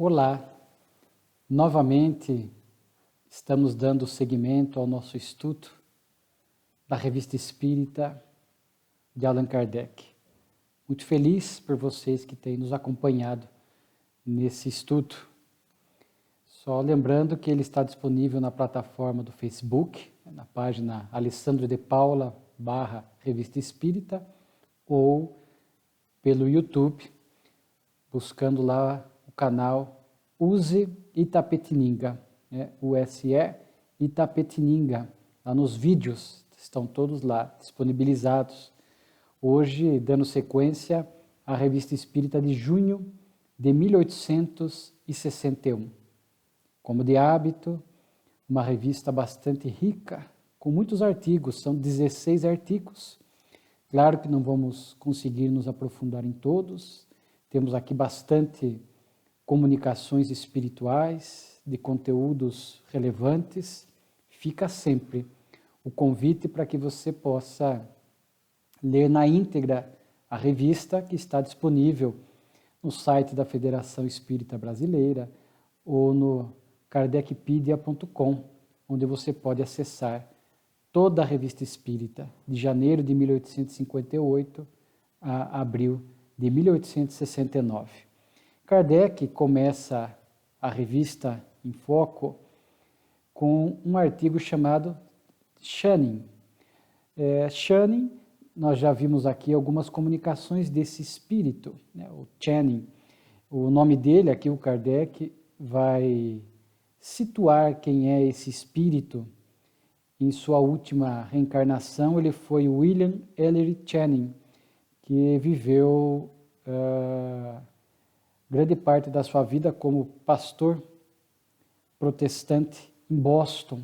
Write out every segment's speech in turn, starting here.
Olá, novamente estamos dando seguimento ao nosso estudo da Revista Espírita de Allan Kardec. Muito feliz por vocês que têm nos acompanhado nesse estudo. Só lembrando que ele está disponível na plataforma do Facebook, na página Alessandro de Paula /Revista Espírita, ou pelo YouTube, buscando lá o canal Use Itapetininga, USE Itapetininga. Lá nos vídeos estão todos lá disponibilizados. Hoje, dando sequência à Revista Espírita de junho de 1861. Como de hábito, uma revista bastante rica, com muitos artigos, são 16 artigos. Claro que não vamos conseguir nos aprofundar em todos, temos aqui bastante comunicações espirituais, de conteúdos relevantes. Fica sempre o convite para que você possa ler na íntegra a revista, que está disponível no site da Federação Espírita Brasileira ou no kardecpedia.com, onde você pode acessar toda a Revista Espírita, de janeiro de 1858 a abril de 1869. Kardec começa a revista em foco com um artigo chamado Channing. Channing, nós já vimos aqui algumas comunicações desse espírito, o Channing. O nome dele, aqui o Kardec, vai situar quem é esse espírito. Em sua última reencarnação, ele foi William Ellery Channing, que viveu grande parte da sua vida como pastor protestante em Boston.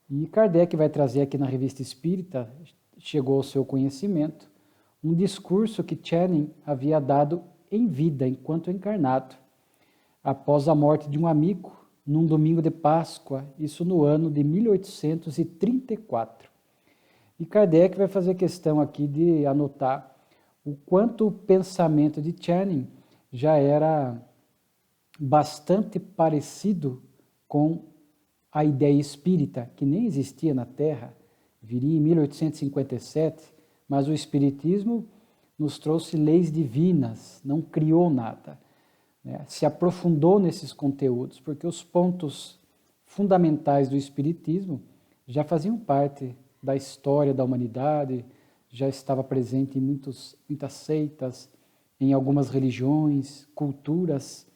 E Kardec vai trazer aqui na Revista Espírita, chegou ao seu conhecimento, um discurso que Channing havia dado em vida, enquanto encarnado, após a morte de um amigo, num domingo de Páscoa, isso no ano de 1834. E Kardec vai fazer questão aqui de anotar o quanto o pensamento de Channing já era bastante parecido com a ideia espírita, que nem existia na Terra, viria em 1857, mas o Espiritismo nos trouxe leis divinas, não criou nada. Se aprofundou nesses conteúdos, porque os pontos fundamentais do Espiritismo já faziam parte da história da humanidade, já estava presente em muitas seitas, em algumas religiões, culturas,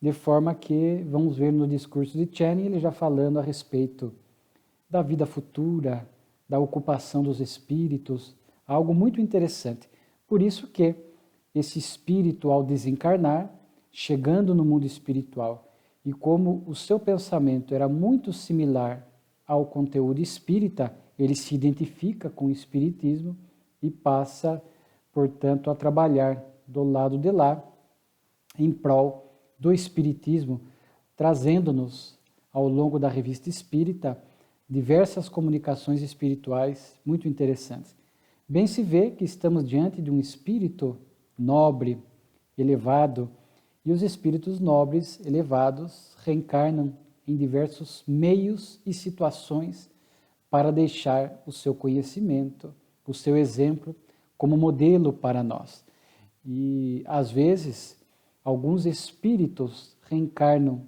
de forma que, vamos ver no discurso de Channing, ele já falando a respeito da vida futura, da ocupação dos espíritos, algo muito interessante. Por isso que esse espírito, ao desencarnar, chegando no mundo espiritual, e como o seu pensamento era muito similar ao conteúdo espírita, ele se identifica com o espiritismo e passa, portanto, a trabalhar do lado de lá, em prol do espiritismo, trazendo-nos, ao longo da Revista Espírita, diversas comunicações espirituais muito interessantes. Bem se vê que estamos diante de um espírito nobre, elevado, e os espíritos nobres, elevados, reencarnam em diversos meios e situações para deixar o seu conhecimento, o seu exemplo, como modelo para nós. E, às vezes, alguns espíritos reencarnam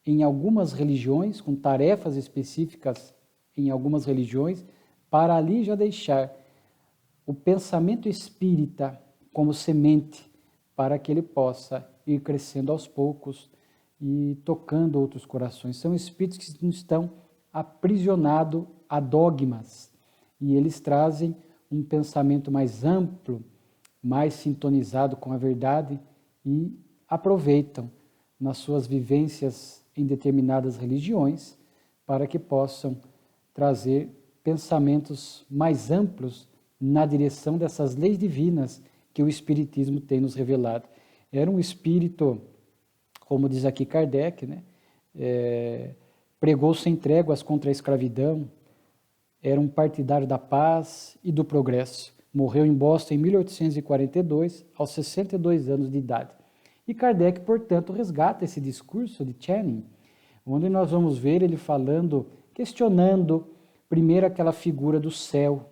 em algumas religiões, com tarefas específicas em algumas religiões, para ali já deixar o pensamento espírita como semente, para que ele possa ir crescendo aos poucos e tocando outros corações. São espíritos que não estão aprisionados a dogmas, e eles trazem um pensamento mais amplo, mais sintonizado com a verdade, e aproveitam nas suas vivências em determinadas religiões para que possam trazer pensamentos mais amplos na direção dessas leis divinas que o Espiritismo tem nos revelado. Era um espírito, como diz aqui Kardec, pregou sem tréguas contra a escravidão, era um partidário da paz e do progresso. Morreu em Boston em 1842, aos 62 anos de idade. E Kardec, portanto, resgata esse discurso de Channing, onde nós vamos ver ele falando, questionando primeiro aquela figura do céu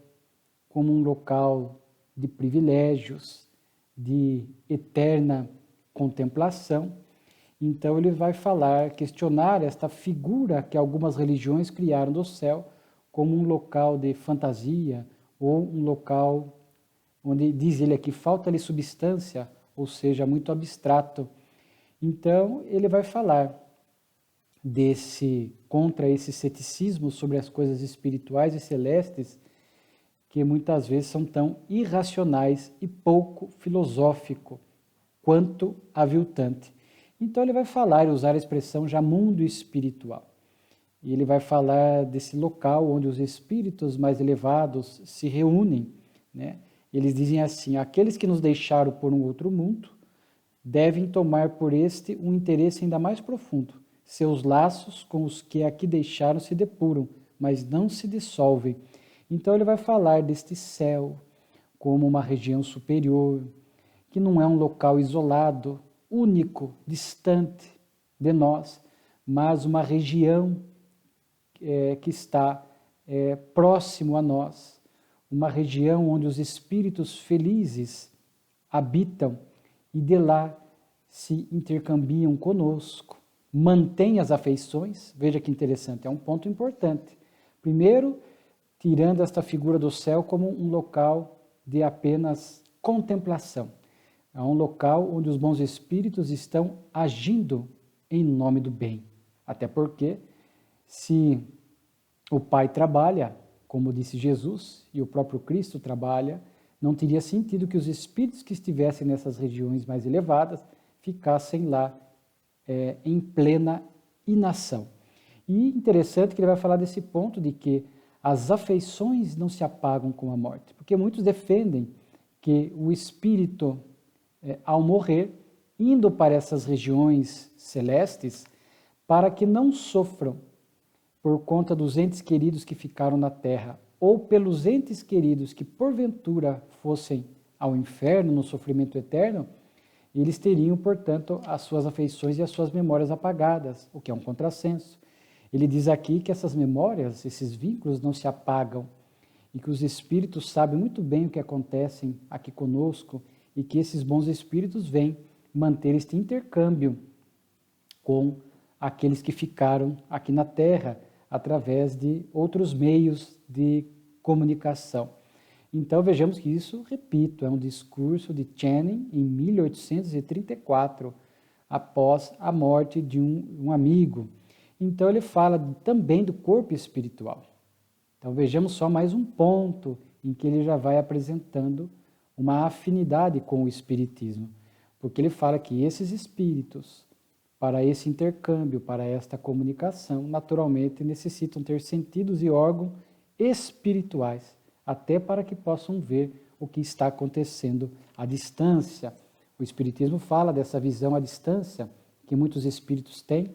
como um local de privilégios, de eterna contemplação. Então ele vai falar, questionar esta figura que algumas religiões criaram do céu como um local de fantasia ou um local onde, diz ele aqui, falta-lhe substância, ou seja, muito abstrato. Então ele vai falar contra esse ceticismo sobre as coisas espirituais e celestes, que muitas vezes são tão irracionais e pouco filosófico quanto aviltante. Então ele vai falar e usar a expressão já mundo espiritual. E ele vai falar desse local onde os espíritos mais elevados se reúnem, né? Eles dizem assim: aqueles que nos deixaram por um outro mundo devem tomar por este um interesse ainda mais profundo. Seus laços com os que aqui deixaram se depuram, mas não se dissolvem. Então ele vai falar deste céu como uma região superior, que não é um local isolado, único, distante de nós, mas uma região que está próximo a nós, uma região onde os espíritos felizes habitam e de lá se intercambiam conosco, mantêm as afeições. Veja que interessante, é um ponto importante. Primeiro, tirando esta figura do céu como um local de apenas contemplação. É um local onde os bons espíritos estão agindo em nome do bem. Até porque, se o Pai trabalha, como disse Jesus, e o próprio Cristo trabalha, não teria sentido que os espíritos que estivessem nessas regiões mais elevadas ficassem lá em plena inação. E interessante que ele vai falar desse ponto de que as afeições não se apagam com a morte, porque muitos defendem que o espírito, ao morrer, indo para essas regiões celestes, para que não sofram por conta dos entes queridos que ficaram na terra, ou pelos entes queridos que porventura fossem ao inferno, no sofrimento eterno, eles teriam, portanto, as suas afeições e as suas memórias apagadas, o que é um contrassenso. Ele diz aqui que essas memórias, esses vínculos não se apagam e que os espíritos sabem muito bem o que acontece aqui conosco e que esses bons espíritos vêm manter este intercâmbio com aqueles que ficaram aqui na Terra através de outros meios de comunicação. Então vejamos que isso, repito, é um discurso de Channing em 1834, após a morte de um amigo. Então ele fala também do corpo espiritual. Então vejamos só mais um ponto em que ele já vai apresentando uma afinidade com o espiritismo, porque ele fala que esses espíritos, para esse intercâmbio, para esta comunicação, naturalmente necessitam ter sentidos e órgãos espirituais, até para que possam ver o que está acontecendo à distância. O espiritismo fala dessa visão à distância que muitos espíritos têm,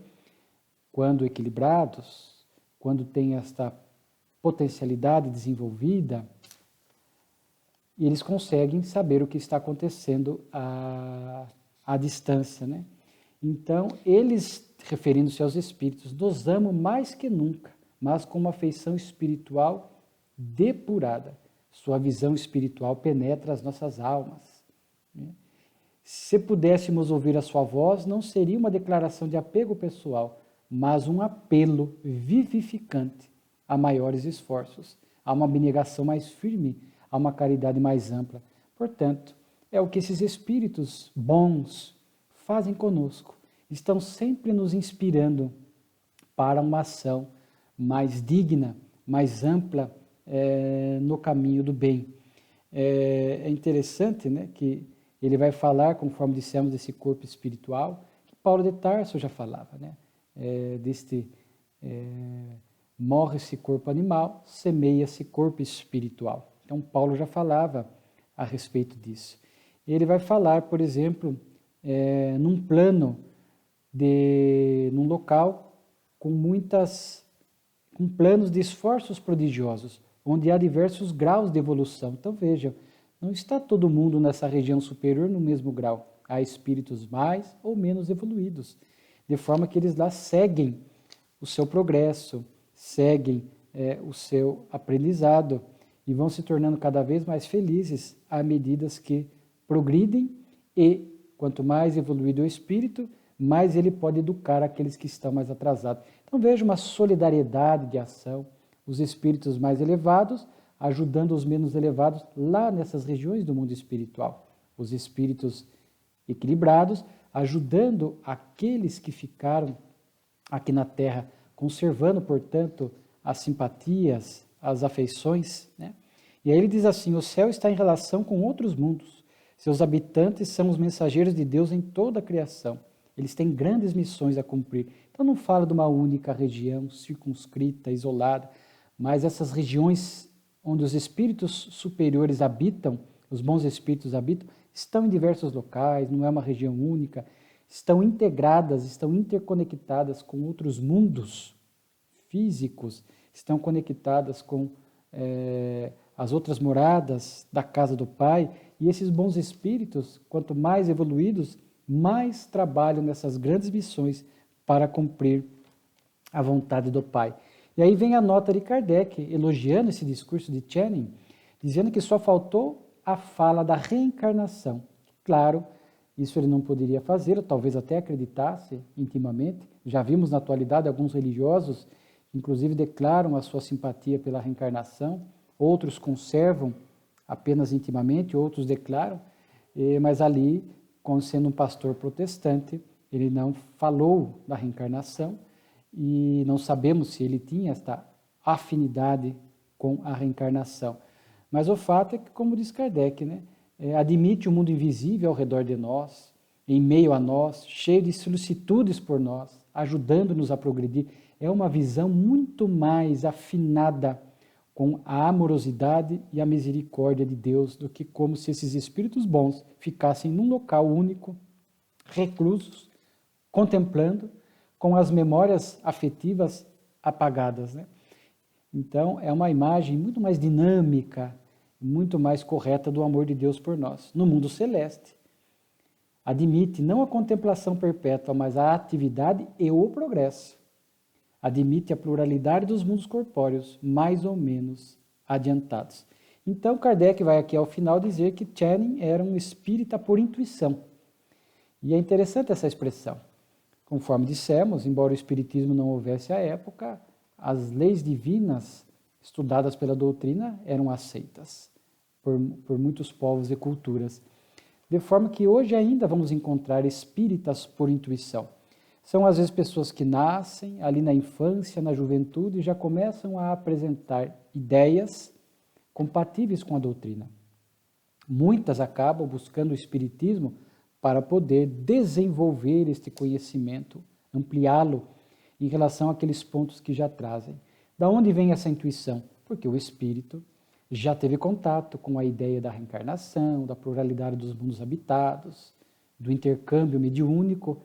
quando equilibrados, quando têm esta potencialidade desenvolvida, eles conseguem saber o que está acontecendo à distância, né? Então, eles, referindo-se aos espíritos, nos amam mais que nunca, mas com uma afeição espiritual depurada. Sua visão espiritual penetra as nossas almas, né? Se pudéssemos ouvir a sua voz, não seria uma declaração de apego pessoal, mas um apelo vivificante a maiores esforços, a uma abnegação mais firme, a uma caridade mais ampla. Portanto, é o que esses espíritos bons fazem conosco. Estão sempre nos inspirando para uma ação mais digna, mais ampla no caminho do bem. É interessante, né, que ele vai falar, conforme dissemos, desse corpo espiritual, que Paulo de Tarso já falava, né? Morre-se corpo animal, semeia-se corpo espiritual. Então, Paulo já falava a respeito disso. Ele vai falar, por exemplo, num plano, num local com planos de esforços prodigiosos, onde há diversos graus de evolução. Então, veja, Não está todo mundo nessa região superior no mesmo grau. Há espíritos mais ou menos evoluídos, de forma que eles lá seguem o seu progresso, seguem o seu aprendizado e vão se tornando cada vez mais felizes à medida que progridem e, quanto mais evoluído o espírito, mais ele pode educar aqueles que estão mais atrasados. Então veja uma solidariedade de ação, os espíritos mais elevados ajudando os menos elevados lá nessas regiões do mundo espiritual. Os espíritos equilibrados ajudando aqueles que ficaram aqui na Terra, conservando, portanto, as simpatias, as afeições, né? E aí ele diz assim: o céu está em relação com outros mundos. Seus habitantes são os mensageiros de Deus em toda a criação. Eles têm grandes missões a cumprir. Então não fala de uma única região circunscrita, isolada, mas essas regiões onde os espíritos superiores habitam, os bons espíritos habitam, estão em diversos locais, não é uma região única, estão integradas, estão interconectadas com outros mundos físicos, estão conectadas com as outras moradas da casa do Pai, e esses bons espíritos, quanto mais evoluídos, mais trabalham nessas grandes missões para cumprir a vontade do Pai. E aí vem a nota de Kardec, elogiando esse discurso de Channing, dizendo que só faltou a fala da reencarnação. Claro, isso ele não poderia fazer, talvez até acreditasse intimamente. Já vimos na atualidade alguns religiosos, inclusive declaram a sua simpatia pela reencarnação, outros conservam apenas intimamente, outros declaram, mas ali, como sendo um pastor protestante, ele não falou da reencarnação e não sabemos se ele tinha esta afinidade com a reencarnação. Mas o fato é que, como diz Kardec, né, admite o mundo invisível ao redor de nós, em meio a nós, cheio de solicitudes por nós, ajudando-nos a progredir. É uma visão muito mais afinada com a amorosidade e a misericórdia de Deus do que como se esses espíritos bons ficassem num local único, reclusos, contemplando, com as memórias afetivas apagadas, né? Então, é uma imagem muito mais dinâmica, muito mais correta do amor de Deus por nós. No mundo celeste, admite não a contemplação perpétua, mas a atividade e o progresso. Admite a pluralidade dos mundos corpóreos, mais ou menos adiantados. Então, Kardec vai aqui ao final dizer que Channing era um espírita por intuição. E é interessante essa expressão. Conforme dissemos, embora o espiritismo não houvesse à época, as leis divinas estudadas pela doutrina eram aceitas por muitos povos e culturas. De forma que hoje ainda vamos encontrar espíritas por intuição. São às vezes pessoas que nascem ali na infância, na juventude, e já começam a apresentar ideias compatíveis com a doutrina. Muitas acabam buscando o espiritismo para poder desenvolver este conhecimento, ampliá-lo em relação àqueles pontos que já trazem. Da onde vem essa intuição? Porque o espírito já teve contato com a ideia da reencarnação, da pluralidade dos mundos habitados, do intercâmbio mediúnico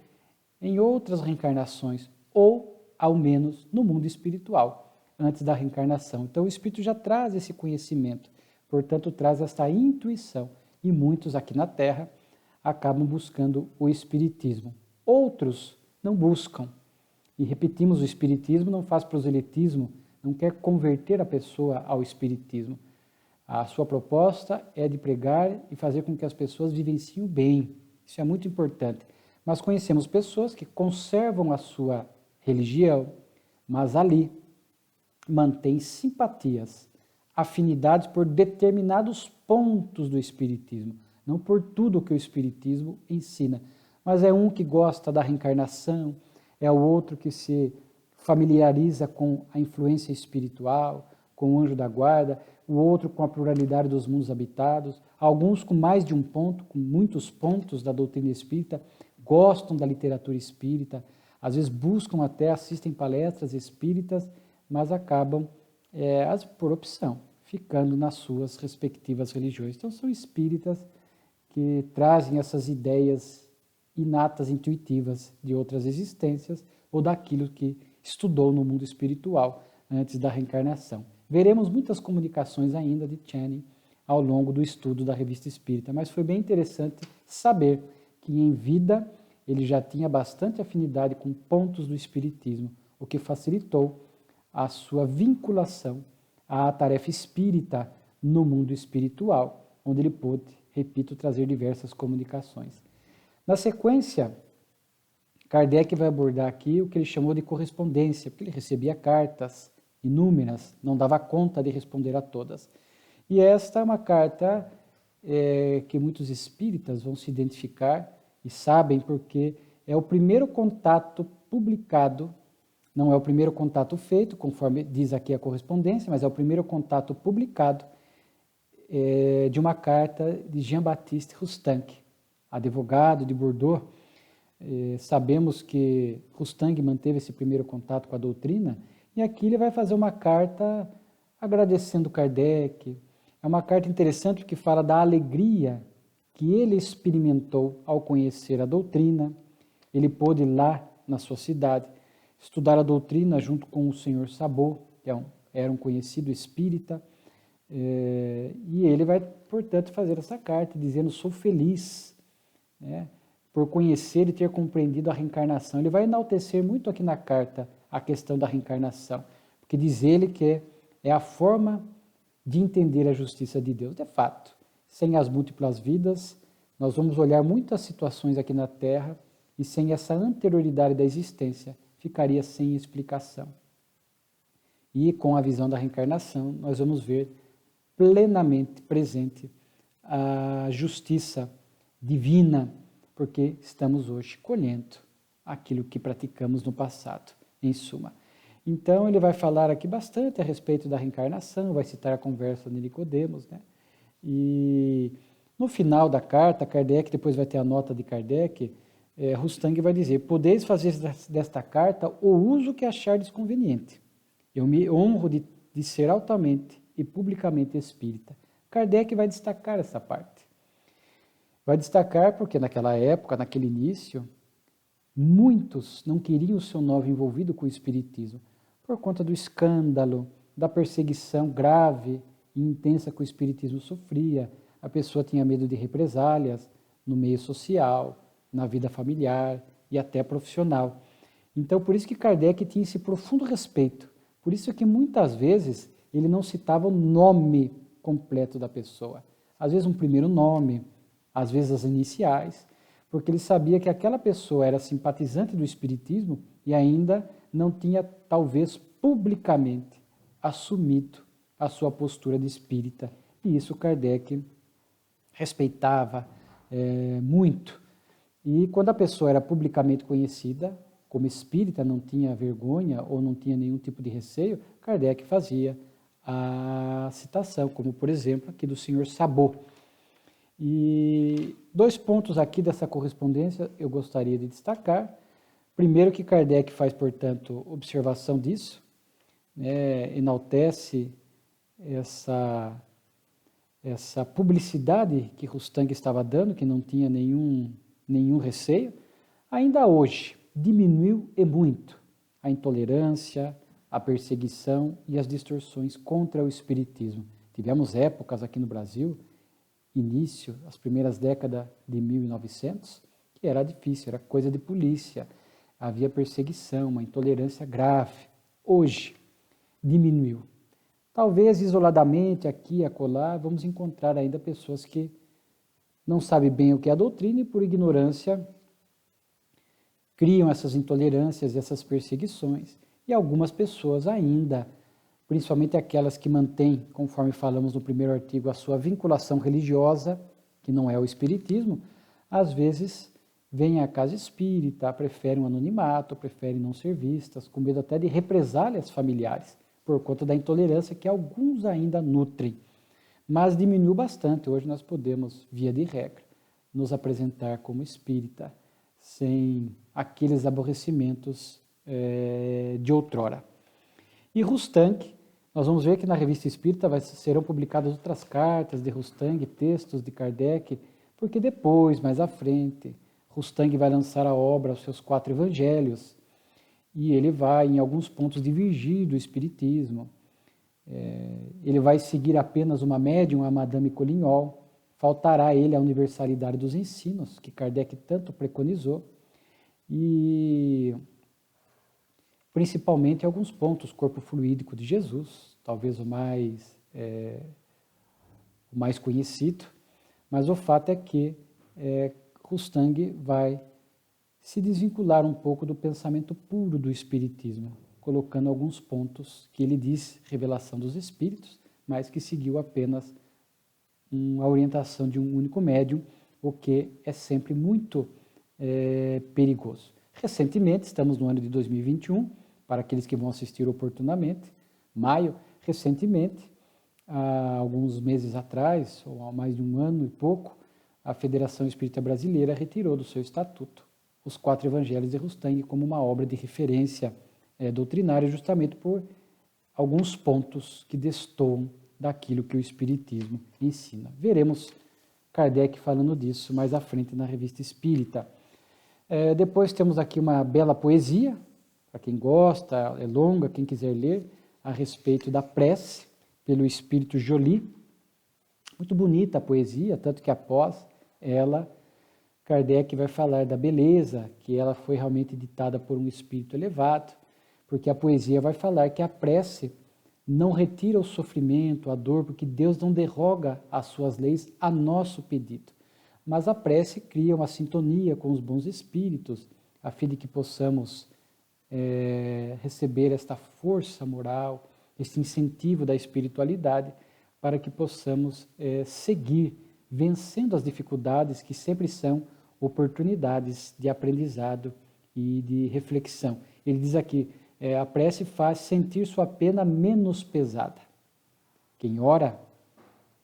em outras reencarnações, ou, ao menos, no mundo espiritual, antes da reencarnação. Então, o espírito já traz esse conhecimento, portanto, traz esta intuição, e muitos aqui na Terra acabam buscando o espiritismo. Outros não buscam. E repetimos, o espiritismo não faz proselitismo, não quer converter a pessoa ao espiritismo. A sua proposta é de pregar e fazer com que as pessoas vivenciem o bem. Isso é muito importante. Mas conhecemos pessoas que conservam a sua religião, mas ali mantêm simpatias, afinidades por determinados pontos do espiritismo. Não por tudo que o espiritismo ensina, mas é um que gosta da reencarnação, é o outro que se familiariza com a influência espiritual, com o anjo da guarda, o outro com a pluralidade dos mundos habitados, alguns com mais de um ponto, com muitos pontos da doutrina espírita, gostam da literatura espírita, às vezes buscam até, assistem palestras espíritas, mas acabam, por opção, ficando nas suas respectivas religiões. Então são espíritas que trazem essas ideias inatas, intuitivas de outras existências ou daquilo que estudou no mundo espiritual antes da reencarnação. Veremos muitas comunicações ainda de Channing ao longo do estudo da Revista Espírita, mas foi bem interessante saber que em vida ele já tinha bastante afinidade com pontos do Espiritismo, o que facilitou a sua vinculação à tarefa espírita no mundo espiritual, onde ele pôde, repito, trazer diversas comunicações. Na sequência, Kardec vai abordar aqui o que ele chamou de correspondência, porque ele recebia cartas inúmeras, não dava conta de responder a todas. E esta é uma carta que muitos espíritas vão se identificar e sabem porque é o primeiro contato publicado, não é o primeiro contato feito, conforme diz aqui a correspondência, mas é o primeiro contato publicado de uma carta de Jean-Baptiste Roustang, advogado de Bordeaux. Sabemos que Roustang manteve esse primeiro contato com a doutrina, e aqui ele vai fazer uma carta agradecendo Kardec. É uma carta interessante porque fala da alegria que ele experimentou ao conhecer a doutrina. Ele pôde ir lá na sua cidade estudar a doutrina junto com o senhor Sabot, que era um conhecido espírita, e ele vai, portanto, fazer essa carta dizendo: sou feliz, né, por conhecer e ter compreendido a reencarnação. Ele vai enaltecer muito aqui na carta a questão da reencarnação, porque diz ele que é a forma de entender a justiça de Deus. De fato, sem as múltiplas vidas, nós vamos olhar muitas situações aqui na Terra e sem essa anterioridade da existência, ficaria sem explicação. E com a visão da reencarnação, nós vamos ver plenamente presente a justiça divina, porque estamos hoje colhendo aquilo que praticamos no passado, em suma. Então, ele vai falar aqui bastante a respeito da reencarnação, vai citar a conversa de Nicodemos, né? E no final da carta, Kardec, depois vai ter a nota de Kardec, Roustang vai dizer: podeis fazer desta carta o uso que achardes conveniente. Eu me honro de ser altamente e publicamente espírita. Kardec vai destacar essa parte. Vai destacar porque naquela época, naquele início, muitos não queriam o seu nome envolvido com o espiritismo, por conta do escândalo, da perseguição grave e intensa que o espiritismo sofria. A pessoa tinha medo de represálias no meio social, na vida familiar e até profissional. Então, por isso que Kardec tinha esse profundo respeito. Por isso que muitas vezes ele não citava o nome completo da pessoa. Às vezes um primeiro nome, às vezes as iniciais, porque ele sabia que aquela pessoa era simpatizante do espiritismo e ainda não tinha, talvez, publicamente assumido a sua postura de espírita. E isso Kardec respeitava muito. E quando a pessoa era publicamente conhecida como espírita, não tinha vergonha ou não tinha nenhum tipo de receio, Kardec fazia a citação, como por exemplo aqui do senhor Sabot. E 2 pontos aqui dessa correspondência eu gostaria de destacar. Primeiro, que Kardec faz, portanto, observação disso, enaltece essa publicidade que Roustang estava dando, que não tinha nenhum receio. Ainda hoje, diminuiu e muito a intolerância, a perseguição e as distorções contra o espiritismo. Tivemos épocas aqui no Brasil, início, as primeiras décadas de 1900, que era difícil, era coisa de polícia, havia perseguição, uma intolerância grave. Hoje, diminuiu. Talvez isoladamente, aqui e acolá, vamos encontrar ainda pessoas que não sabem bem o que é a doutrina e, por ignorância, criam essas intolerâncias, essas perseguições. E algumas pessoas ainda, principalmente aquelas que mantêm, conforme falamos no primeiro artigo, a sua vinculação religiosa, que não é o espiritismo, às vezes vêm à casa espírita, preferem um anonimato, preferem não ser vistas, com medo até de represálias familiares, por conta da intolerância que alguns ainda nutrem. Mas diminuiu bastante. Hoje nós podemos, via de regra, nos apresentar como espírita, sem aqueles aborrecimentos de outrora. E Roustang, nós vamos ver que na Revista Espírita serão publicadas outras cartas de Roustang, textos de Kardec, porque depois, mais à frente, Roustang vai lançar a obra, os seus 4 evangelhos, e ele vai, em alguns pontos, divergir do Espiritismo. Ele vai seguir apenas uma médium, a Madame Collignon, faltará a ele a universalidade dos ensinos, que Kardec tanto preconizou, e principalmente alguns pontos, corpo fluídico de Jesus, talvez o mais conhecido, mas o fato é que Rustang vai se desvincular um pouco do pensamento puro do Espiritismo, colocando alguns pontos que ele diz revelação dos Espíritos, mas que seguiu apenas a orientação de um único médium, o que é sempre muito perigoso. Recentemente, estamos no ano de 2021, para aqueles que vão assistir oportunamente, maio, recentemente, há alguns meses atrás, ou há mais de um ano e pouco, a Federação Espírita Brasileira retirou do seu estatuto os 4 Evangelhos de Rustang como uma obra de referência doutrinária, justamente por alguns pontos que destoam daquilo que o Espiritismo ensina. Veremos Kardec falando disso mais à frente na Revista Espírita. Depois temos aqui uma bela poesia, para quem gosta, é longa, quem quiser ler, a respeito da prece, pelo Espírito Joly. Muito bonita a poesia, tanto que após ela, Kardec vai falar da beleza, que ela foi realmente ditada por um espírito elevado, porque a poesia vai falar que a prece não retira o sofrimento, a dor, porque Deus não derroga as suas leis a nosso pedido. Mas a prece cria uma sintonia com os bons espíritos, a fim de que possamos receber esta força moral, este incentivo da espiritualidade, para que possamos seguir vencendo as dificuldades que sempre são oportunidades de aprendizado e de reflexão. Ele diz aqui, a prece faz sentir sua pena menos pesada. Quem ora,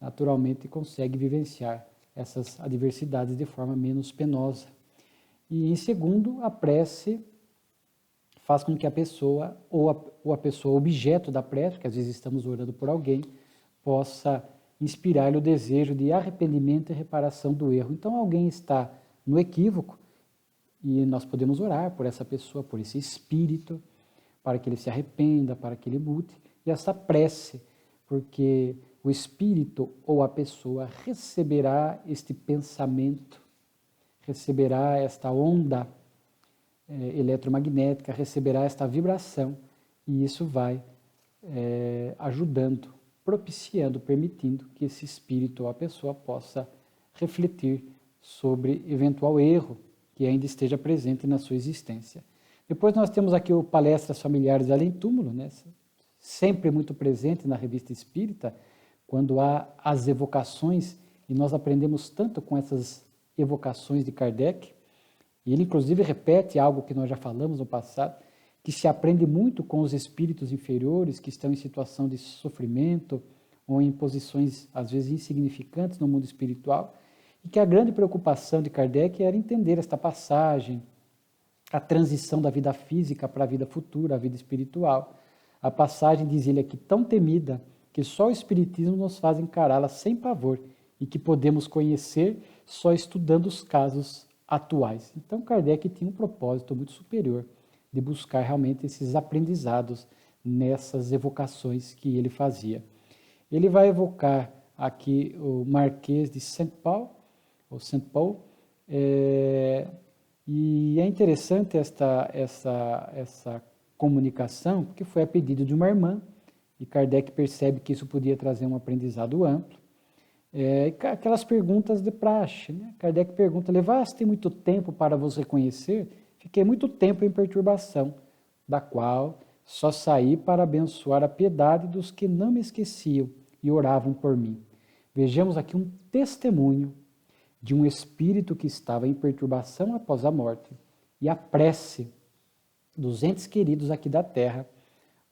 naturalmente, consegue vivenciar essas adversidades de forma menos penosa. E, em segundo, a prece faz com que a pessoa, ou a pessoa objeto da prece, que às vezes estamos orando por alguém, possa inspirar-lhe o desejo de arrependimento e reparação do erro. Então, alguém está no equívoco e nós podemos orar por essa pessoa, por esse espírito, para que ele se arrependa, para que ele mude. E essa prece, porque o espírito ou a pessoa receberá este pensamento, receberá esta onda eletromagnética, receberá esta vibração, e isso vai ajudando, propiciando, permitindo que esse espírito ou a pessoa possa refletir sobre eventual erro que ainda esteja presente na sua existência. Depois nós temos aqui o Palestras Familiares Além Túmulo, né? Sempre muito presente na Revista Espírita, quando há as evocações, e nós aprendemos tanto com essas evocações de Kardec, e ele inclusive repete algo que nós já falamos no passado, que se aprende muito com os espíritos inferiores que estão em situação de sofrimento ou em posições às vezes insignificantes no mundo espiritual, e que a grande preocupação de Kardec era entender esta passagem, a transição da vida física para a vida futura, a vida espiritual. A passagem, diz ele aqui, tão temida, que só o Espiritismo nos faz encará-la sem pavor e que podemos conhecer só estudando os casos atuais. Então, Kardec tinha um propósito muito superior de buscar realmente esses aprendizados nessas evocações que ele fazia. Ele vai evocar aqui o Marquês de Saint-Paul, ou Saint-Paul, e é interessante essa comunicação, porque foi a pedido de uma irmã, e Kardec percebe que isso podia trazer um aprendizado amplo. Aquelas perguntas de praxe, né? Kardec pergunta, levaste muito tempo para vos reconhecer? Fiquei muito tempo em perturbação, da qual só saí para abençoar a piedade dos que não me esqueciam e oravam por mim. Vejamos aqui um testemunho de um espírito que estava em perturbação após a morte, e a prece dos entes queridos aqui da Terra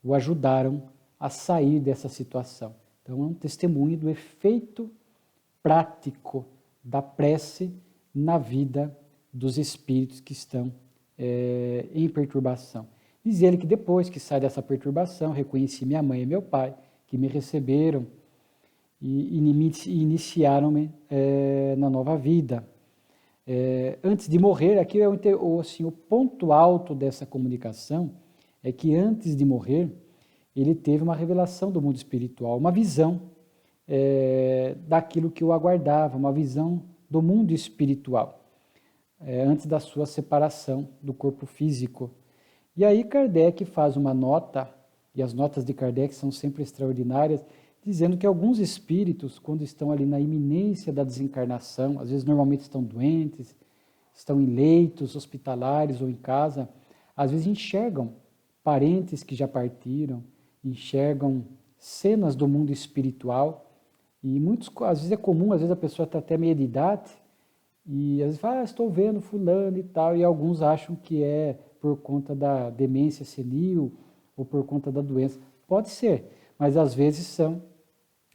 o ajudaram a sair dessa situação. Então é um testemunho do efeito prático da prece na vida dos espíritos que estão em perturbação. Diz ele que depois que sai dessa perturbação, reconheci minha mãe e meu pai, que me receberam e iniciaram-me na nova vida. Antes de morrer, aqui assim, o ponto alto dessa comunicação é que antes de morrer, ele teve uma revelação do mundo espiritual, uma visão daquilo que o aguardava, uma visão do mundo espiritual, antes da sua separação do corpo físico. E aí Kardec faz uma nota, e as notas de Kardec são sempre extraordinárias, dizendo que alguns espíritos, quando estão ali na iminência da desencarnação, às vezes normalmente estão doentes, estão em leitos hospitalares ou em casa, às vezes enxergam parentes que já partiram, enxergam cenas do mundo espiritual, e às vezes é comum, às vezes a pessoa está até meia de idade, e às vezes fala, estou vendo fulano e tal, e alguns acham que é por conta da demência senil ou por conta da doença. Pode ser, mas às vezes são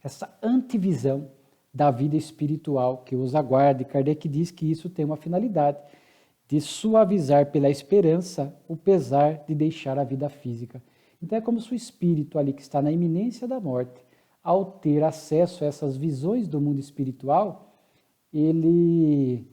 essa antivisão da vida espiritual que os aguarda. E Kardec diz que isso tem uma finalidade de suavizar pela esperança o pesar de deixar a vida física. Então é como se o espírito ali que está na iminência da morte, ao ter acesso a essas visões do mundo espiritual, ele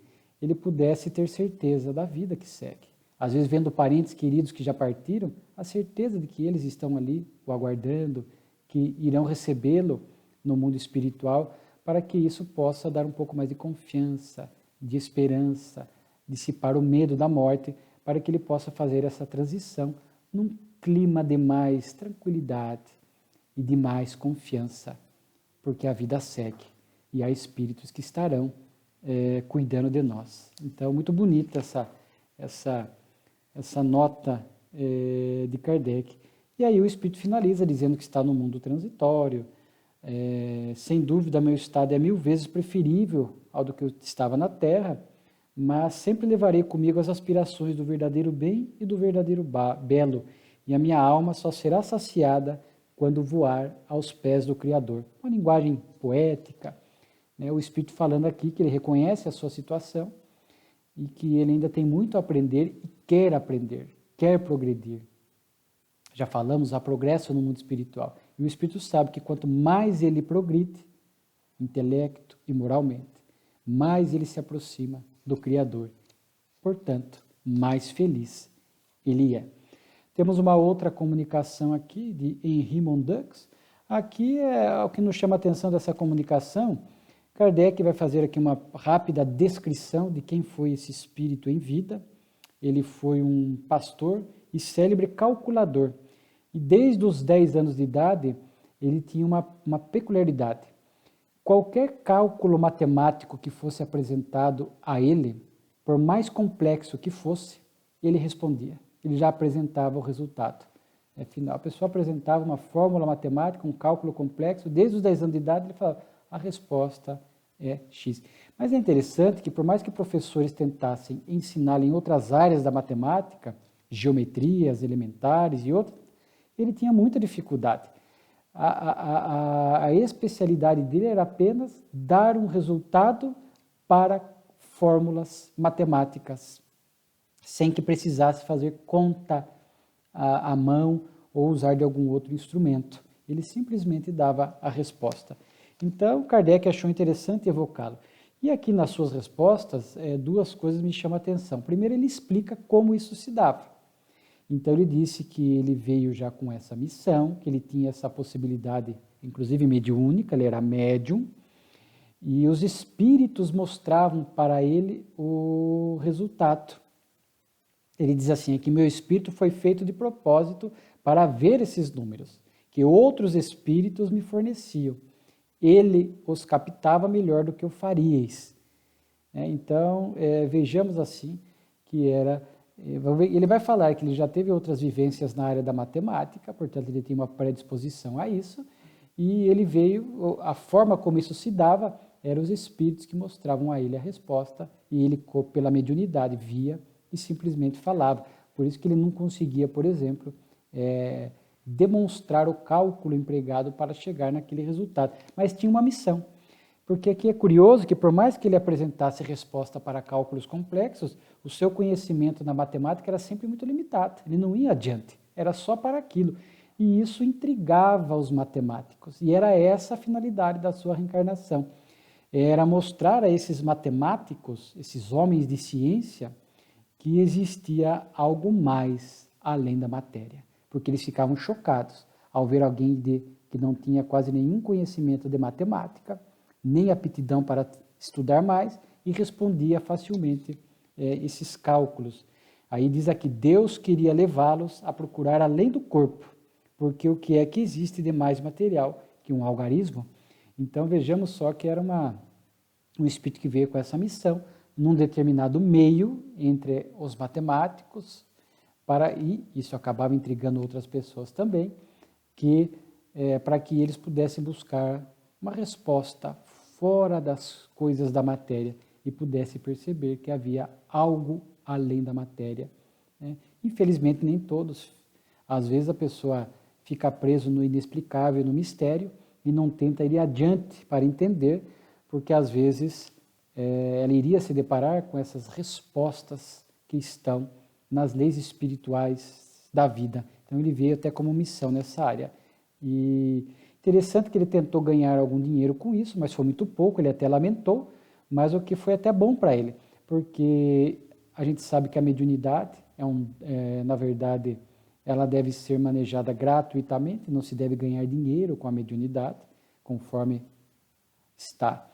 pudesse ter certeza da vida que segue. Às vezes vendo parentes queridos que já partiram, a certeza de que eles estão ali o aguardando, que irão recebê-lo no mundo espiritual, para que isso possa dar um pouco mais de confiança, de esperança, dissipar o medo da morte, para que ele possa fazer essa transição num clima de mais tranquilidade e de mais confiança, porque a vida segue e há espíritos que estarão cuidando de nós. Então, muito bonita essa nota de Kardec. E aí o espírito finaliza dizendo que está no mundo transitório. Sem dúvida, meu estado é 1000 vezes preferível ao do que eu estava na Terra, mas sempre levarei comigo as aspirações do verdadeiro bem e do verdadeiro belo, e a minha alma só será saciada quando voar aos pés do Criador. Uma linguagem poética, né? O Espírito falando aqui que ele reconhece a sua situação e que ele ainda tem muito a aprender e quer progredir. Já falamos, há progresso no mundo espiritual. E o Espírito sabe que quanto mais ele progride, intelecto e moralmente, mais ele se aproxima do Criador. Portanto, mais feliz ele é. Temos uma outra comunicação aqui de Henri Mondux. Aqui é o que nos chama a atenção dessa comunicação. Kardec vai fazer aqui uma rápida descrição de quem foi esse espírito em vida. Ele foi um pastor e célebre calculador. E desde os 10 anos de idade, ele tinha uma peculiaridade. Qualquer cálculo matemático que fosse apresentado a ele, por mais complexo que fosse, ele respondia. Ele já apresentava o resultado. Afinal, a pessoa apresentava uma fórmula matemática, um cálculo complexo, desde os 10 anos de idade, ele falava, a resposta é X. Mas é interessante que, por mais que professores tentassem ensiná-lo em outras áreas da matemática, geometrias elementares e outras, ele tinha muita dificuldade. A especialidade dele era apenas dar um resultado para fórmulas matemáticas, sem que precisasse fazer conta à mão ou usar de algum outro instrumento. Ele simplesmente dava a resposta. Então, Kardec achou interessante evocá-lo. E aqui nas suas respostas, duas coisas me chamam a atenção. Primeiro, ele explica como isso se dava. Então, ele disse que ele veio já com essa missão, que ele tinha essa possibilidade, inclusive mediúnica, ele era médium, e os espíritos mostravam para ele o resultado. Ele diz assim, que meu espírito foi feito de propósito para ver esses números, que outros espíritos me forneciam. Ele os captava melhor do que eu faríeis. Então, vejamos assim, que era... Ele vai falar que ele já teve outras vivências na área da matemática, portanto ele tem uma predisposição a isso, e ele veio, a forma como isso se dava, eram os espíritos que mostravam a ele a resposta, e ele, pela mediunidade, via e simplesmente falava. Por isso que ele não conseguia, por exemplo, demonstrar o cálculo empregado para chegar naquele resultado, mas tinha uma missão. Porque aqui é curioso que, por mais que ele apresentasse resposta para cálculos complexos, o seu conhecimento na matemática era sempre muito limitado, ele não ia adiante, era só para aquilo. E isso intrigava os matemáticos, e era essa a finalidade da sua reencarnação. Era mostrar a esses matemáticos, esses homens de ciência, que existia algo mais além da matéria, porque eles ficavam chocados ao ver alguém que não tinha quase nenhum conhecimento de matemática, nem aptidão para estudar mais, e respondia facilmente esses cálculos. Aí diz aqui, Deus queria levá-los a procurar além do corpo, porque o que é que existe de mais material que um algarismo? Então vejamos só que era um espírito que veio com essa missão, num determinado meio entre os matemáticos, e isso acabava intrigando outras pessoas também, para que eles pudessem buscar uma resposta fora das coisas da matéria e pudessem perceber que havia algo além da matéria. Né? Infelizmente, nem todos. Às vezes a pessoa fica preso no inexplicável, no mistério, e não tenta ir adiante para entender, porque às vezes ela iria se deparar com essas respostas que estão nas leis espirituais da vida. Então ele veio até como missão nessa área. E interessante que ele tentou ganhar algum dinheiro com isso, mas foi muito pouco, ele até lamentou, mas o que foi até bom para ele, porque a gente sabe que a mediunidade, na verdade, ela deve ser manejada gratuitamente, não se deve ganhar dinheiro com a mediunidade, conforme está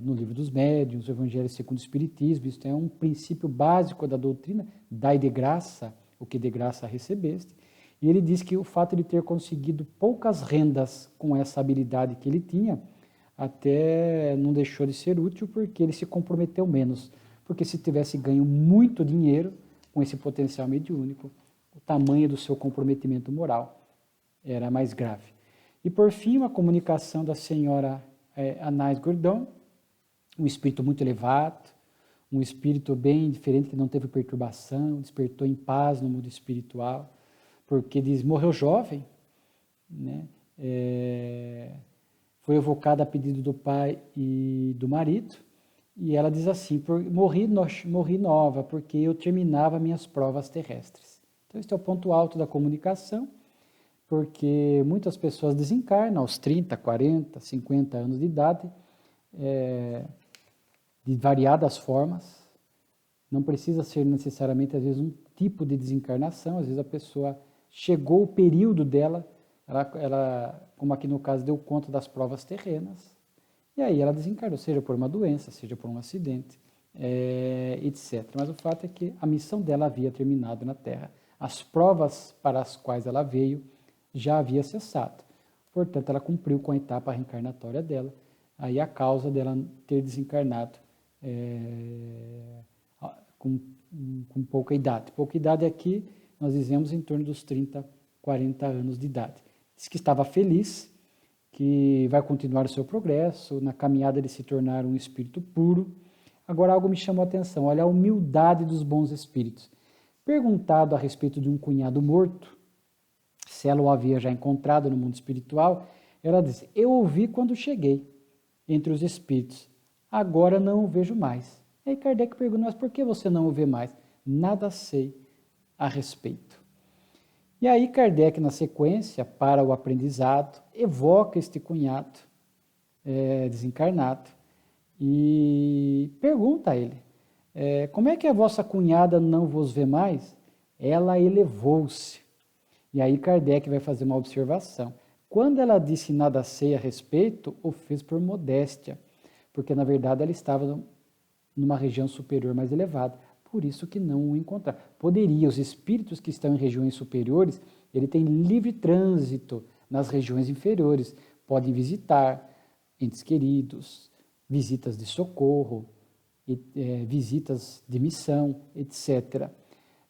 no Livro dos Médiuns, o Evangelho segundo o Espiritismo. Isso é um princípio básico da doutrina, dai de graça o que de graça recebeste. E ele diz que o fato de ter conseguido poucas rendas com essa habilidade que ele tinha, até não deixou de ser útil, porque ele se comprometeu menos. Porque se tivesse ganho muito dinheiro com esse potencial mediúnico, o tamanho do seu comprometimento moral era mais grave. E por fim, uma comunicação da senhora Anais Gordon, um espírito muito elevado, um espírito bem diferente, que não teve perturbação, despertou em paz no mundo espiritual, porque diz, morreu jovem, né? Foi evocada a pedido do pai e do marido, e ela diz assim, morri nova, porque eu terminava minhas provas terrestres. Então, esse é o ponto alto da comunicação, porque muitas pessoas desencarnam aos 30, 40, 50 anos de idade, de variadas formas. Não precisa ser necessariamente, às vezes, um tipo de desencarnação. Às vezes a pessoa chegou o período dela, ela, como aqui no caso, deu conta das provas terrenas, e aí ela desencarnou, seja por uma doença, seja por um acidente, etc. Mas o fato é que a missão dela havia terminado na Terra. As provas para as quais ela veio já havia cessado. Portanto, ela cumpriu com a etapa reencarnatória dela. Aí a causa dela ter desencarnado com pouca idade. Pouca idade aqui, nós dizemos em torno dos 30, 40 anos de idade. Diz que estava feliz, que vai continuar o seu progresso, na caminhada de se tornar um espírito puro. Agora, algo me chamou a atenção, olha a humildade dos bons espíritos. Perguntado a respeito de um cunhado morto, se ela o havia já encontrado no mundo espiritual, ela disse, eu o vi quando cheguei entre os espíritos, agora não o vejo mais. E aí Kardec pergunta, mas por que você não o vê mais? Nada sei a respeito. E aí Kardec, na sequência, para o aprendizado, evoca este cunhado desencarnado e pergunta a ele, como é que a vossa cunhada não vos vê mais? Ela elevou-se. E aí Kardec vai fazer uma observação. Quando ela disse nada sei a respeito, o fez por modéstia, porque na verdade ela estava numa região superior mais elevada, por isso que não o encontrar. Poderia, os espíritos que estão em regiões superiores, ele tem livre trânsito nas regiões inferiores, podem visitar entes queridos, visitas de socorro, visitas de missão, etc.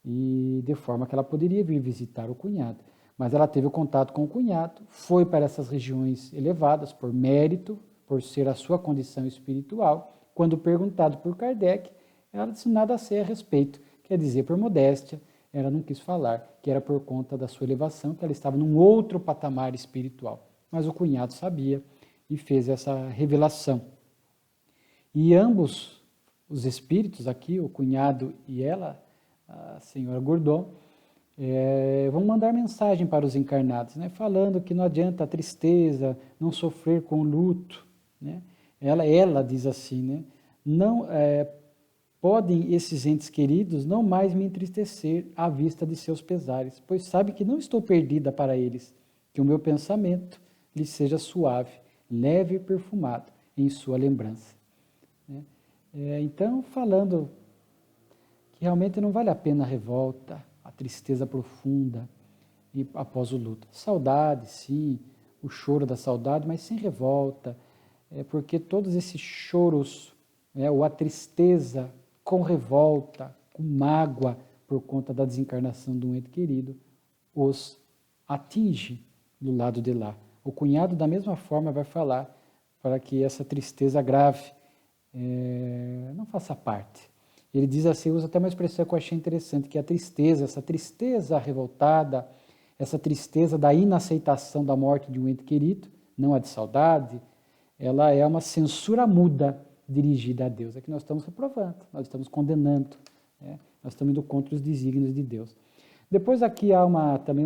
E de forma que ela poderia vir visitar o cunhado. Mas ela teve o contato com o cunhado, foi para essas regiões elevadas por mérito, por ser a sua condição espiritual. Quando perguntado por Kardec, ela disse nada a ser a respeito, quer dizer, por modéstia, ela não quis falar, que era por conta da sua elevação, que ela estava num outro patamar espiritual. Mas o cunhado sabia e fez essa revelação. E ambos, os espíritos aqui, o cunhado e ela, a senhora Gordon, vão mandar mensagem para os encarnados, né, falando que não adianta a tristeza, não sofrer com o luto. Né? Ela diz assim, né, não, podem esses entes queridos não mais me entristecer à vista de seus pesares, pois sabe que não estou perdida para eles, que o meu pensamento lhe seja suave, leve e perfumado em sua lembrança. Então, falando que realmente não vale a pena a revolta, a tristeza profunda e após o luto. Saudade, sim, o choro da saudade, mas sem revolta, porque todos esses choros, ou a tristeza com revolta, com mágoa por conta da desencarnação de um ente querido, os atinge do lado de lá. O cunhado, da mesma forma, vai falar para que essa tristeza grave não faça parte. Ele diz assim, usa até uma expressão que eu achei interessante, que é a tristeza, essa tristeza revoltada, essa tristeza da inaceitação da morte de um ente querido, não a de saudade, ela é uma censura muda dirigida a Deus. É que nós estamos reprovando, nós estamos condenando, nós estamos indo contra os desígnios de Deus. Depois aqui há também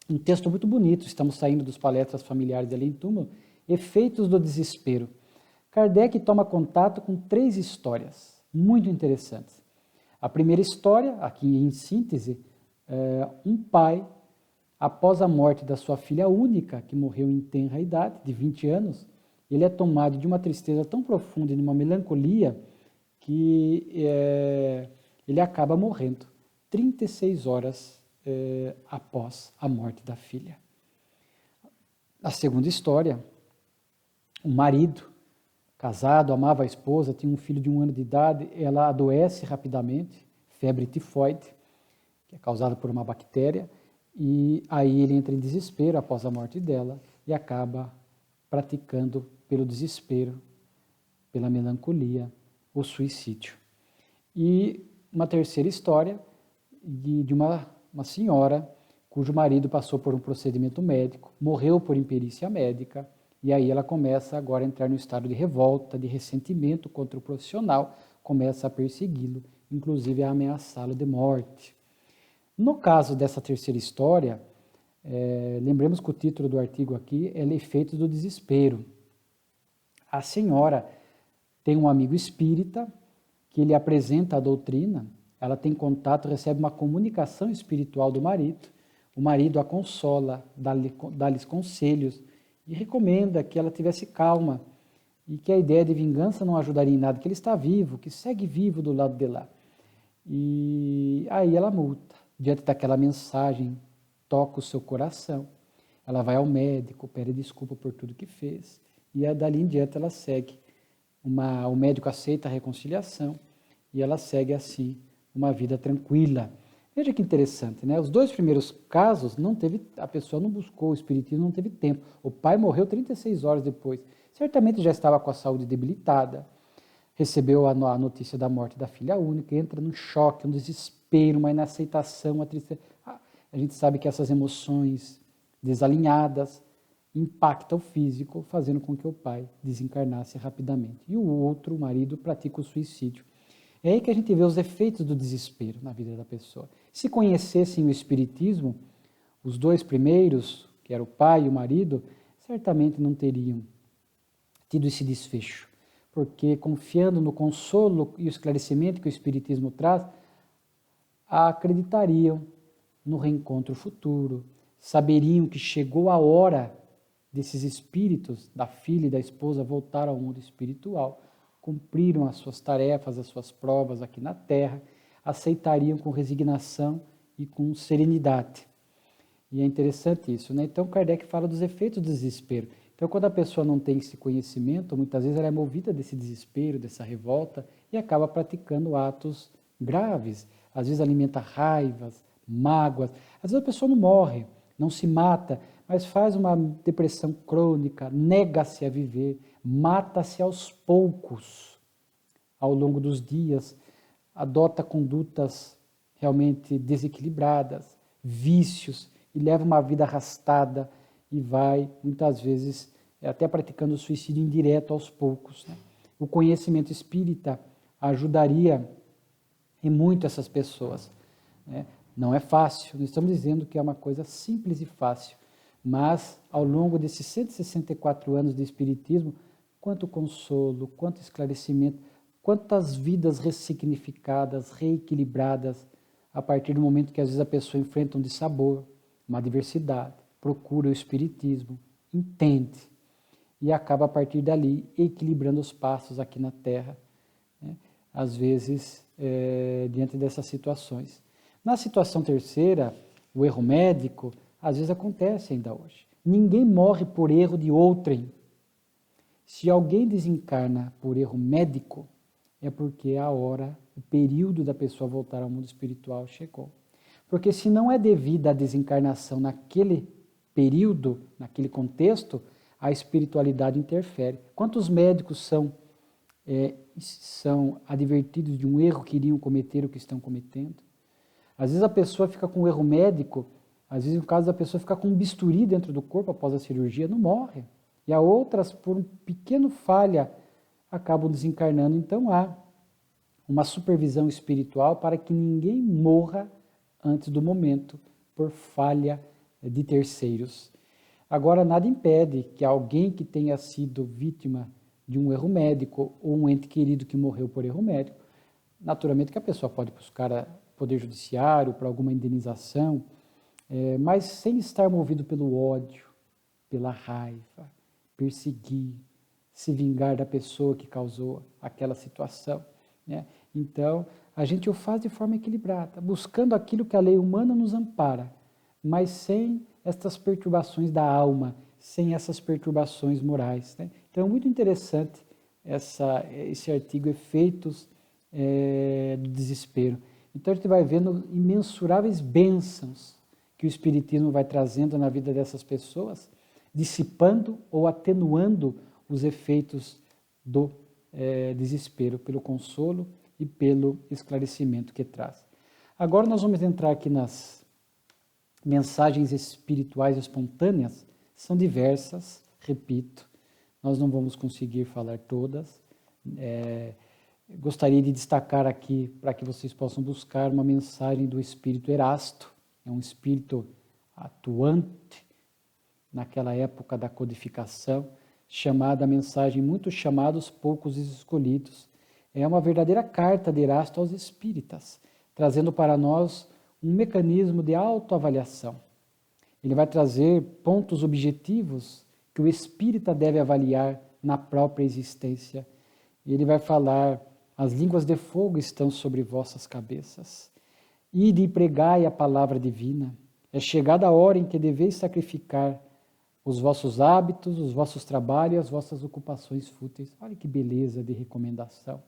um texto muito bonito, estamos saindo dos palestras familiares de Além Túmulo, Efeitos do Desespero. Kardec toma contato com 3 histórias muito interessantes. A primeira história, aqui em síntese, um pai, após a morte da sua filha única, que morreu em tenra idade, de 20 anos, ele é tomado de uma tristeza tão profunda e de uma melancolia que ele acaba morrendo 36 horas após a morte da filha. A segunda história, o marido, casado, amava a esposa, tinha um filho de 1 ano de idade, ela adoece rapidamente, febre tifoide, que é causada por uma bactéria, e aí ele entra em desespero após a morte dela e acaba praticando, pelo desespero, pela melancolia, o suicídio. E uma terceira história de uma senhora cujo marido passou por um procedimento médico, morreu por imperícia médica, e aí ela começa agora a entrar no estado de revolta, de ressentimento contra o profissional, começa a persegui-lo, inclusive a ameaçá-lo de morte. No caso dessa terceira história, lembremos que o título do artigo aqui é Efeitos do Desespero. A senhora tem um amigo espírita que lhe apresenta a doutrina, ela tem contato, recebe uma comunicação espiritual do marido, o marido a consola, dá-lhes conselhos e recomenda que ela tivesse calma e que a ideia de vingança não ajudaria em nada, que ele está vivo, que segue vivo do lado de lá. E aí ela multa, diante daquela mensagem, toca o seu coração, ela vai ao médico, pede desculpa por tudo que fez, e dali em diante ela segue. O médico aceita a reconciliação e ela segue assim uma vida tranquila. Veja que interessante, né? Os 2 primeiros casos, a pessoa não buscou o espiritismo, não teve tempo. O pai morreu 36 horas depois. Certamente já estava com a saúde debilitada, recebeu a notícia da morte da filha única, entra num choque, um desespero, uma inaceitação, uma tristeza. A gente sabe que essas emoções desalinhadas impactam o físico, fazendo com que o pai desencarnasse rapidamente. E o outro, o marido, pratica o suicídio. É aí que a gente vê os efeitos do desespero na vida da pessoa. Se conhecessem o espiritismo, os 2 primeiros, que era o pai e o marido, certamente não teriam tido esse desfecho, porque confiando no consolo e o esclarecimento que o espiritismo traz, acreditariam no reencontro futuro, saberiam que chegou a hora desses espíritos, da filha e da esposa, voltar ao mundo espiritual, cumpriram as suas tarefas, as suas provas aqui na Terra, aceitariam com resignação e com serenidade. E é interessante isso, né? Então, Kardec fala dos efeitos do desespero. Então, quando a pessoa não tem esse conhecimento, muitas vezes ela é movida desse desespero, dessa revolta, e acaba praticando atos graves. Às vezes alimenta raivas, mágoas. Às vezes a pessoa não morre, não se mata, mas faz uma depressão crônica, nega-se a viver, mata-se aos poucos, ao longo dos dias, adota condutas realmente desequilibradas, vícios, e leva uma vida arrastada e vai, muitas vezes, até praticando suicídio indireto aos poucos, né? O conhecimento espírita ajudaria e muito essas pessoas, né? Não é fácil, não estamos dizendo que é uma coisa simples e fácil, mas ao longo desses 164 anos de espiritismo, quanto consolo, quanto esclarecimento, quantas vidas ressignificadas, reequilibradas, a partir do momento que às vezes a pessoa enfrenta um dissabor, uma adversidade, procura o espiritismo, entende e acaba a partir dali equilibrando os passos aqui na Terra, né? Às vezes diante dessas situações. Na situação terceira, o erro médico, às vezes acontece ainda hoje. Ninguém morre por erro de outrem. Se alguém desencarna por erro médico, é porque a hora, o período da pessoa voltar ao mundo espiritual chegou. Porque se não é devida a desencarnação naquele período, naquele contexto, a espiritualidade interfere. Quantos médicos são advertidos de um erro que iriam cometer o que estão cometendo? Às vezes a pessoa fica com um erro médico, às vezes no caso da pessoa ficar com um bisturi dentro do corpo após a cirurgia, não morre. E há outras, por um pequeno falha, acabam desencarnando. Então há uma supervisão espiritual para que ninguém morra antes do momento, por falha de terceiros. Agora, nada impede que alguém que tenha sido vítima de um erro médico ou um ente querido que morreu por erro médico, naturalmente que a pessoa pode buscar o Poder Judiciário para alguma indenização, mas sem estar movido pelo ódio, pela raiva, perseguir, se vingar da pessoa que causou aquela situação, né? Então, a gente o faz de forma equilibrada, buscando aquilo que a lei humana nos ampara, mas sem estas perturbações da alma, sem essas perturbações morais, né? Então, é muito interessante esse artigo, Efeitos do Desespero. Então, a gente vai vendo imensuráveis bênçãos que o Espiritismo vai trazendo na vida dessas pessoas, dissipando ou atenuando os efeitos do desespero, pelo consolo e pelo esclarecimento que traz. Agora nós vamos entrar aqui nas mensagens espirituais espontâneas, são diversas, repito, nós não vamos conseguir falar todas. Gostaria de destacar aqui, para que vocês possam buscar, uma mensagem do espírito Erasto, é um espírito atuante naquela época da codificação, chamada mensagem Muitos Chamados, Poucos Escolhidos. É uma verdadeira carta de Erasto aos espíritas, trazendo para nós um mecanismo de autoavaliação. Ele vai trazer pontos objetivos que o espírita deve avaliar na própria existência. Ele vai falar: as línguas de fogo estão sobre vossas cabeças. Ide e pregai a palavra divina. É chegada a hora em que deveis sacrificar os vossos hábitos, os vossos trabalhos e as vossas ocupações fúteis. Olha que beleza de recomendação.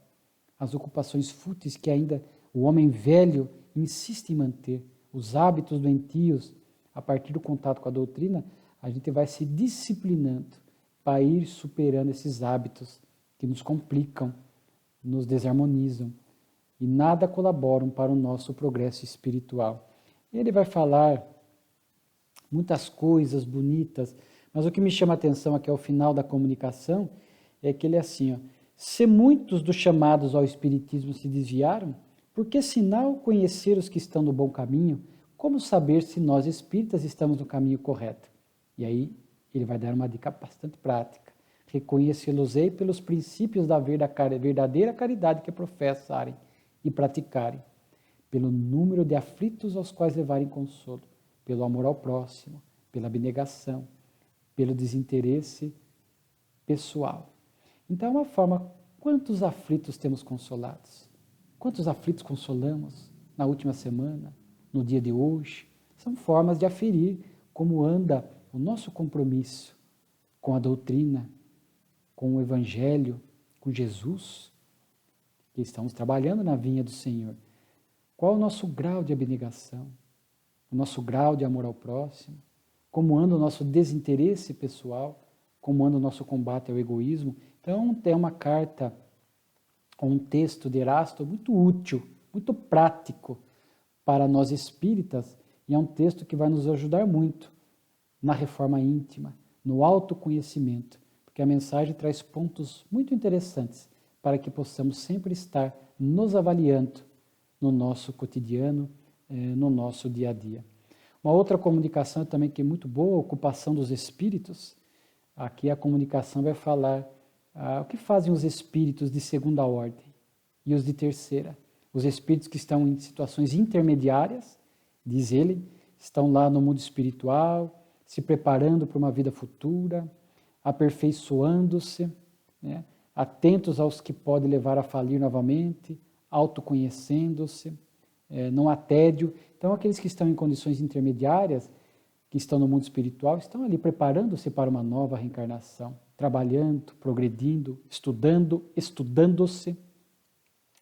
As ocupações fúteis que ainda o homem velho insiste em manter, os hábitos doentios, a partir do contato com a doutrina, a gente vai se disciplinando para ir superando esses hábitos que nos complicam, nos desarmonizam e nada colaboram para o nosso progresso espiritual. Ele vai falar muitas coisas bonitas, mas o que me chama a atenção aqui ao final da comunicação é que ele é assim, ó: se muitos dos chamados ao Espiritismo se desviaram, por que sinal conhecer os que estão no bom caminho? Como saber se nós espíritas estamos no caminho correto? E aí ele vai dar uma dica bastante prática. Reconhecê-los-ei pelos princípios da verdadeira caridade que professarem e praticarem, pelo número de aflitos aos quais levarem consolo, pelo amor ao próximo, pela abnegação, pelo desinteresse pessoal. Então é uma forma: quantos aflitos temos consolados? Quantos aflitos consolamos na última semana, no dia de hoje? São formas de aferir como anda o nosso compromisso com a doutrina, com o Evangelho, com Jesus, que estamos trabalhando na vinha do Senhor. Qual o nosso grau de abnegação? O nosso grau de amor ao próximo? Como anda o nosso desinteresse pessoal? Como anda o nosso combate ao egoísmo? Então, tem uma carta, um texto de Erasto muito útil, muito prático para nós espíritas, e é um texto que vai nos ajudar muito na reforma íntima, no autoconhecimento, porque a mensagem traz pontos muito interessantes para que possamos sempre estar nos avaliando no nosso cotidiano, no nosso dia a dia. Uma outra comunicação também que é muito boa, a ocupação dos espíritos. Aqui a comunicação vai falar o que fazem os espíritos de segunda ordem e os de terceira. Os espíritos que estão em situações intermediárias, diz ele, estão lá no mundo espiritual, se preparando para uma vida futura, aperfeiçoando-se, né? Atentos aos que podem levar a falir novamente, autoconhecendo-se, não há tédio. Então, aqueles que estão em condições intermediárias, que estão no mundo espiritual, estão ali preparando-se para uma nova reencarnação, trabalhando, progredindo, estudando-se,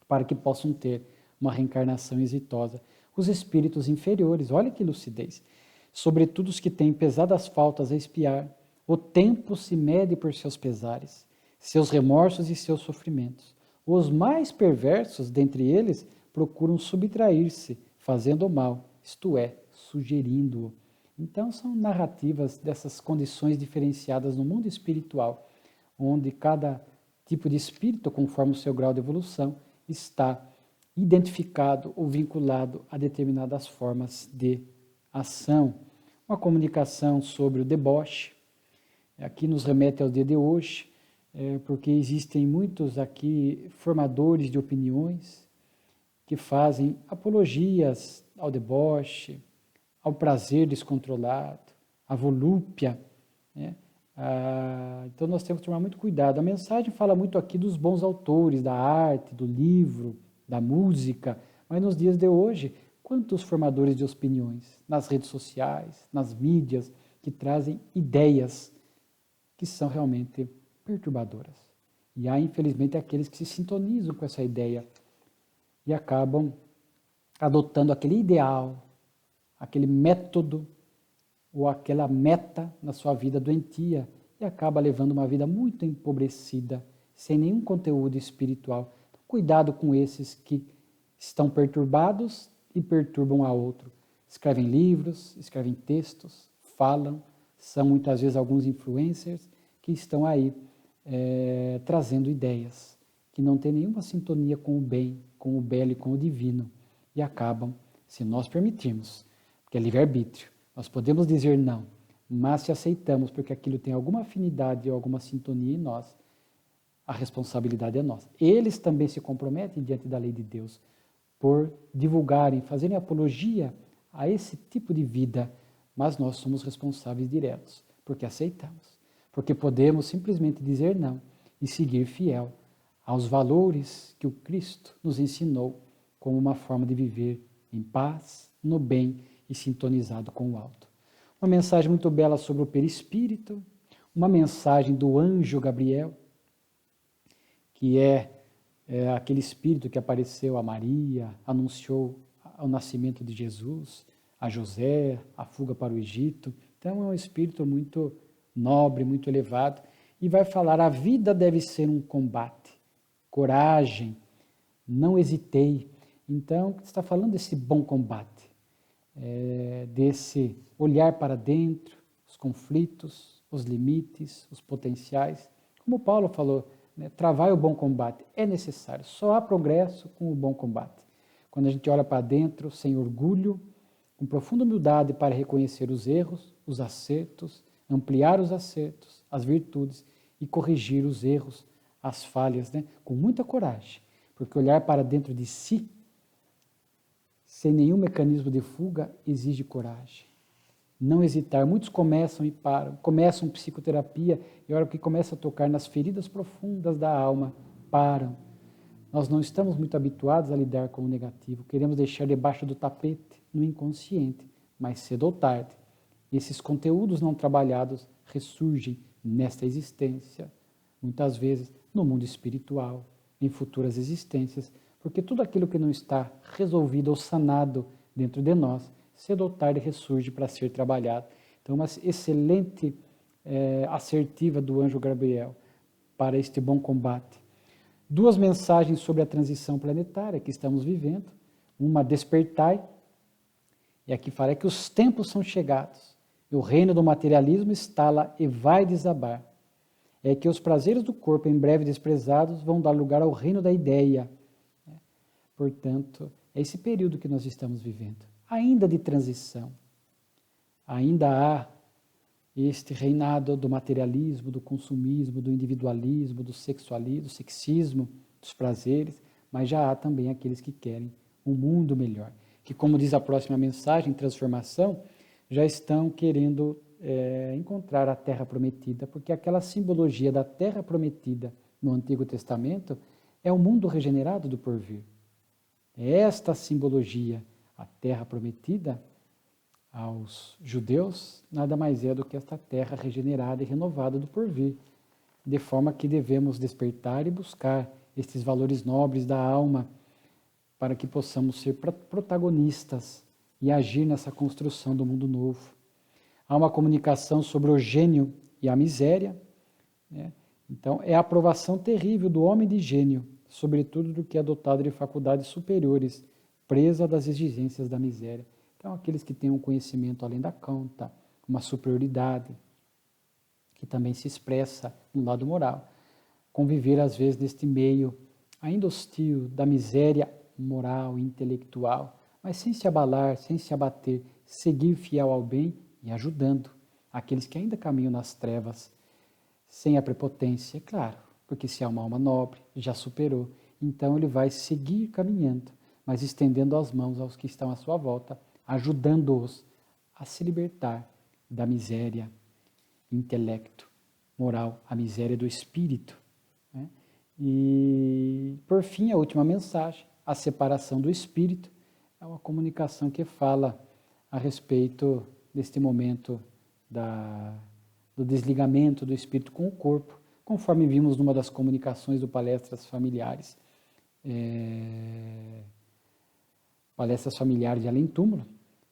para que possam ter uma reencarnação exitosa. Os espíritos inferiores, olha que lucidez, sobretudo os que têm pesadas faltas a expiar, o tempo se mede por seus pesares, seus remorsos e seus sofrimentos. Os mais perversos dentre eles procuram subtrair-se, fazendo o mal, isto é, sugerindo-o. Então, são narrativas dessas condições diferenciadas no mundo espiritual, onde cada tipo de espírito, conforme o seu grau de evolução, está identificado ou vinculado a determinadas formas de ação. Uma comunicação sobre o deboche, aqui nos remete ao dia de hoje, porque existem muitos aqui formadores de opiniões que fazem apologias ao deboche, ao prazer descontrolado, à volúpia, né? Então nós temos que tomar muito cuidado. A mensagem fala muito aqui dos bons autores, da arte, do livro, da música, mas nos dias de hoje, quantos formadores de opiniões nas redes sociais, nas mídias, que trazem ideias que são realmente perturbadoras. E há, infelizmente, aqueles que se sintonizam com essa ideia e acabam adotando aquele ideal, aquele método ou aquela meta na sua vida doentia e acaba levando uma vida muito empobrecida, sem nenhum conteúdo espiritual. Então, cuidado com esses que estão perturbados e perturbam a outro. Escrevem livros, escrevem textos, falam, são muitas vezes alguns influencers que estão aí trazendo ideias que não têm nenhuma sintonia com o bem, com o belo e com o divino e acabam, se nós permitirmos, porque é livre-arbítrio, nós podemos dizer não, mas se aceitamos porque aquilo tem alguma afinidade ou alguma sintonia em nós, a responsabilidade é nossa. Eles também se comprometem diante da lei de Deus por divulgarem, fazerem apologia a esse tipo de vida, mas nós somos responsáveis diretos, porque aceitamos, porque podemos simplesmente dizer não e seguir fiel aos valores que o Cristo nos ensinou como uma forma de viver em paz, no bem e sintonizado com o alto. Uma mensagem muito bela sobre o perispírito, uma mensagem do anjo Gabriel, que é aquele espírito que apareceu a Maria, anunciou o nascimento de Jesus, a José, a fuga para o Egito. Então é um espírito muito nobre, muito elevado, e vai falar: a vida deve ser um combate, coragem, não hesitei. Então, está falando desse bom combate, desse olhar para dentro, os conflitos, os limites, os potenciais. Como Paulo falou, né, travar o bom combate é necessário, só há progresso com o bom combate. Quando a gente olha para dentro, sem orgulho, com profunda humildade para reconhecer os erros, os acertos, ampliar os acertos, as virtudes e corrigir os erros, as falhas, né, com muita coragem, porque olhar para dentro de si, sem nenhum mecanismo de fuga, exige coragem. Não hesitar. Muitos começam e param, começam psicoterapia e a hora que começa a tocar nas feridas profundas da alma, param. Nós não estamos muito habituados a lidar com o negativo, queremos deixar debaixo do tapete, no inconsciente, mas cedo ou tarde, esses conteúdos não trabalhados ressurgem nesta existência, muitas vezes no mundo espiritual, em futuras existências, porque tudo aquilo que não está resolvido ou sanado dentro de nós, cedo ou tarde ressurge para ser trabalhado. Então, uma excelente assertiva do anjo Gabriel para este bom combate. Duas mensagens sobre a transição planetária que estamos vivendo. Uma, despertai, e aqui fala que os tempos são chegados, e o reino do materialismo instala e vai desabar. É que os prazeres do corpo, em breve desprezados, vão dar lugar ao reino da ideia. Portanto, é esse período que nós estamos vivendo, ainda de transição. Ainda há este reinado do materialismo, do consumismo, do individualismo, do sexualismo, do sexismo, dos prazeres, mas já há também aqueles que querem um mundo melhor. que, como diz a próxima mensagem, transformação, já estão querendo encontrar a terra prometida, porque aquela simbologia da terra prometida no Antigo Testamento é o mundo regenerado do porvir. Esta simbologia, a terra prometida, aos judeus, nada mais é do que esta terra regenerada e renovada do porvir, de forma que devemos despertar e buscar estes valores nobres da alma, para que possamos ser protagonistas e agir nessa construção do mundo novo. Há uma comunicação sobre o gênio e a miséria, né? Então, é a aprovação terrível do homem de gênio, sobretudo do que é dotado de faculdades superiores, presa das exigências da miséria. Então, aqueles que têm um conhecimento além da conta, uma superioridade, que também se expressa no lado moral. Conviver, às vezes, neste meio ainda hostil da miséria moral e intelectual, mas sem se abalar, sem se abater, seguir fiel ao bem e ajudando aqueles que ainda caminham nas trevas, sem a prepotência, é claro, porque se é uma alma nobre, já superou, então ele vai seguir caminhando, mas estendendo as mãos aos que estão à sua volta, ajudando-os a se libertar da miséria, intelecto, moral, a miséria do espírito, né? E, por fim, a última mensagem, a separação do espírito, é uma comunicação que fala a respeito deste momento do desligamento do espírito com o corpo, conforme vimos numa das comunicações do Palestras Familiares, Palestras Familiares de Além Túmulo,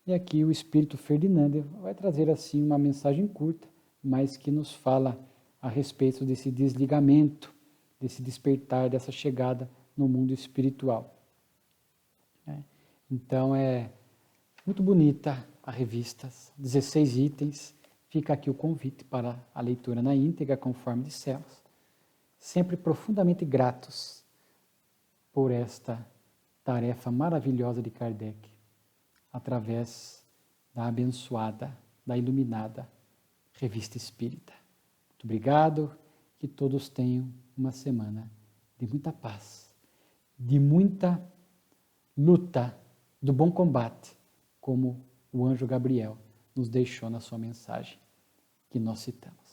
e aqui o espírito Ferdinando vai trazer assim uma mensagem curta, mas que nos fala a respeito desse desligamento, desse despertar, dessa chegada no mundo espiritual. Então é muito bonita a revista, 16 itens, fica aqui o convite para a leitura na íntegra, conforme dissemos, sempre profundamente gratos por esta tarefa maravilhosa de Kardec, através da abençoada, da iluminada Revista Espírita. Muito obrigado, que todos tenham uma semana de muita paz, de muita luta, do bom combate, como o anjo Gabriel nos deixou na sua mensagem que nós citamos.